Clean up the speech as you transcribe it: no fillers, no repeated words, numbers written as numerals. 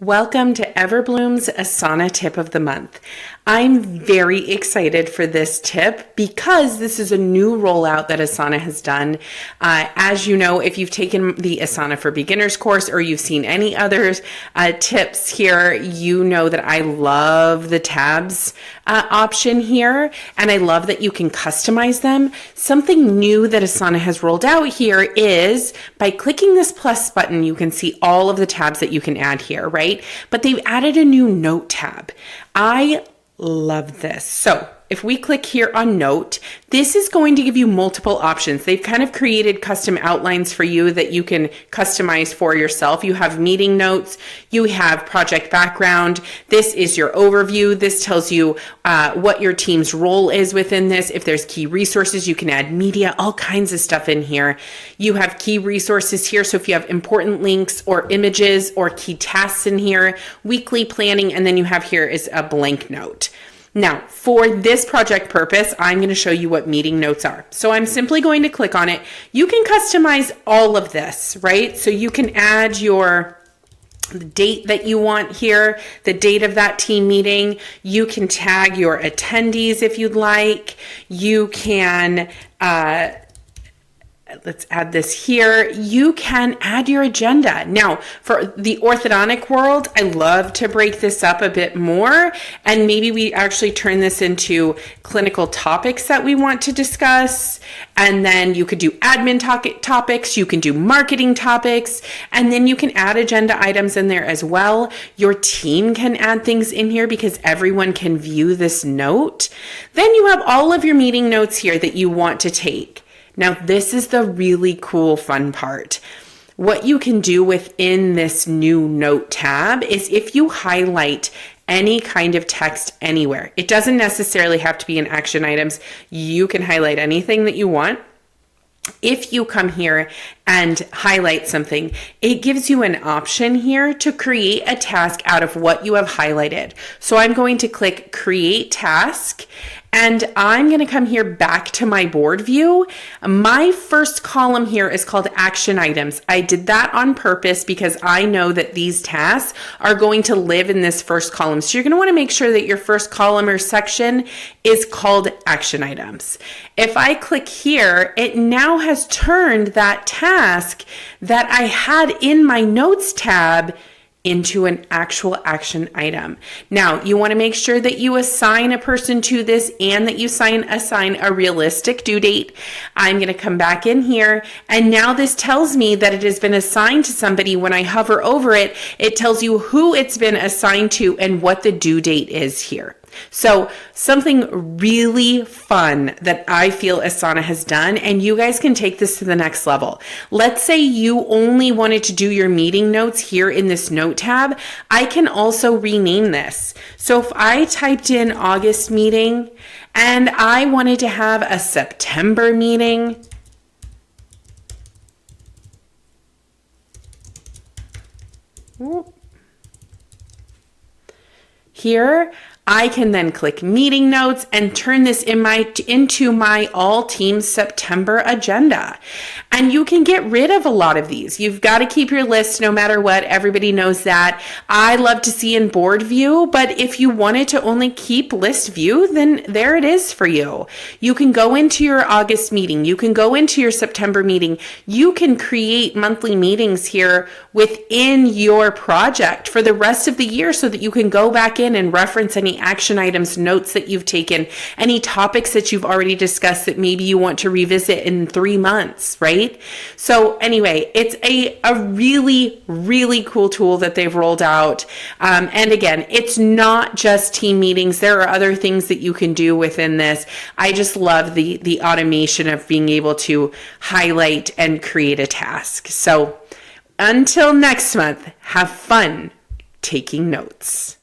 Welcome to Everbloom's Asana Tip of the Month. I'm very excited for this tip because this is a new rollout that Asana has done. As you know, if you've taken the Asana for Beginners course or you've seen any others tips here, you know that I love the tabs option here, and I love that you can customize them. Something new that Asana has rolled out here is by clicking this plus button, you can see all of the tabs that you can add here, right? But they've added a new note tab. I love this. So if we click here on note, this is going to give you multiple options. They've kind of created custom outlines for you that you can customize for yourself. You have meeting notes, you have project background. This is your overview. This tells you what your team's role is within this. If there's key resources, you can add media, all kinds of stuff in here. You have key resources here. So if you have important links or images or key tasks in here, weekly planning, and then you have here is a blank note. Now, for this project purpose, I'm going to show you what meeting notes are. So I'm simply going to click on it. You can customize all of this, right? So you can add the date that you want here, the date of that team meeting. You can tag your attendees if you'd like. You can, let's add this here. You can add your agenda. Now, for the orthodontic world, I love to break this up a bit more, and maybe we actually turn this into clinical topics that we want to discuss. And then you could do admin topics, you can do marketing topics, and then you can add agenda items in there as well. Your team can add things in here because everyone can view this note. Then you have all of your meeting notes here that you want to take. Now, this is the really cool, fun part. What you can do within this new note tab is if you highlight any kind of text anywhere, it doesn't necessarily have to be in action items. You can highlight anything that you want. If you come here and highlight something, it gives you an option here to create a task out of what you have highlighted. So I'm going to click Create Task, and I'm going to come here back to my board view. My first column here is called Action Items. I did that on purpose because I know that these tasks are going to live in this first column. So you're going to want to make sure that your first column or section is called Action Items. If I click here, it now has turned that task that I had in my Notes tab into an actual action item. Now, you want to make sure that you assign a person to this and that you assign a realistic due date. I'm going to come back in here, and now this tells me that it has been assigned to somebody. When I hover over it, it tells you who it's been assigned to and what the due date is here. So something really fun that I feel Asana has done, and you guys can take this to the next level. Let's say you only wanted to do your meeting notes here in this note tab. I can also rename this. So if I typed in August meeting and I wanted to have a September meeting, here, I can then click meeting notes and turn this into my all team September agenda. And you can get rid of a lot of these. You've got to keep your list no matter what. Everybody knows that. I love to see in board view, but if you wanted to only keep list view, then there it is for you. You can go into your August meeting. You can go into your September meeting. You can create monthly meetings here within your project for the rest of the year so that you can go back in and reference any action items, notes that you've taken, any topics that you've already discussed that maybe you want to revisit in 3 months, right? So anyway, it's a really, really cool tool that they've rolled out. And again, it's not just team meetings. There are other things that you can do within this. I just love the automation of being able to highlight and create a task. So until next month, have fun taking notes.